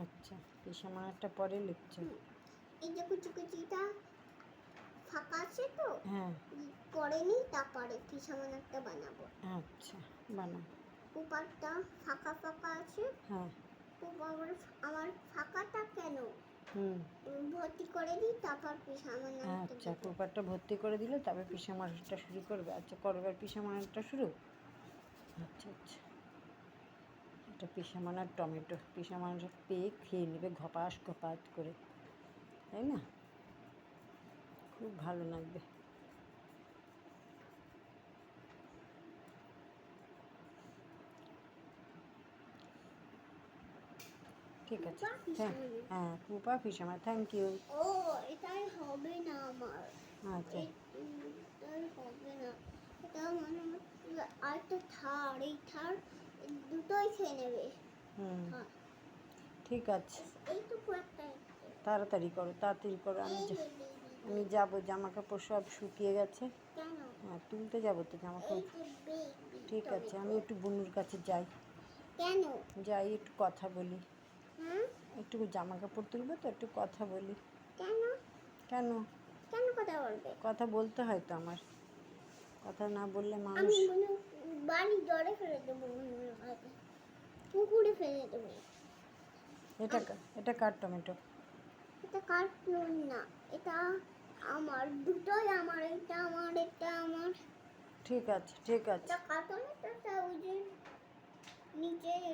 আচ্ছা, পিসামানারটা পরে লিখছো। এই যে কুচি কুচিটা ফাঁকা আছে তো, হ্যাঁ, পরে নি, তারপরে পিসামানারটা বানাবো। আচ্ছা, বানাও। উপরটা ফাঁকা ফাঁকা আছে। হ্যাঁ, আমার ফাঁকাটা কেন ভর্তি করে দিই, তারপর পিসামানারটা আচ্ছা, দেবো। কুপারটা ভর্তি করে দিলে তারপর পিসামানারটা শুরু করবে। আচ্ছা, করবার পিসামানারটা শুরু। আচ্ছা আচ্ছা, এটা পিসামানার টমেটো, পিসামানার পেয়ে খেয়ে নেবে ঘপাস ঘপাস করে, তাই না? খুব ভালো লাগবে। ঠিক আছে, হ্যাঁ হ্যাঁ, কুপা পিসামা, থ্যাংক ইউ। ও, এটাই হবে না আমার। আচ্ছা, এটাই হবে না। এটা মানে আর তো থার, এই থার দুটোই খেয়ে নেবে। হ্যাঁ, ঠিক আছে, এইটুকু একটা তাড়াতাড়ি করো, তাড়াতাড়ি করো। আমি যাবো, জামা কাপড় সব শুকিয়ে গেছে। কেন? হ্যাঁ, তুলতে যাবো তো জামা এই কাপড়। যে বেবি ঠিক আছে, আমি একটু বুনুর কাছে যাই, কেন? যাই একটু কথা বলি। হ্যাঁ, একটু জামা কাপড় তুলবো তো, একটু কথা বলি। কেন? কেন? কেন কথা বলবে? কথা বলতে হয় তো আমার, কথা না বললে মানুষ। আমি বাড়ি জলে ফেলে দেবো, পুকুরে ফেলে দেবো। এটা কার টমেটো? এটা কার্টুন না, এটা আমার, দুটোই আমার, এটা আমার, এটা আমার। ঠিক আছে, ঠিক আছে। এটা কার্টুন, এটা ওই যে নিচে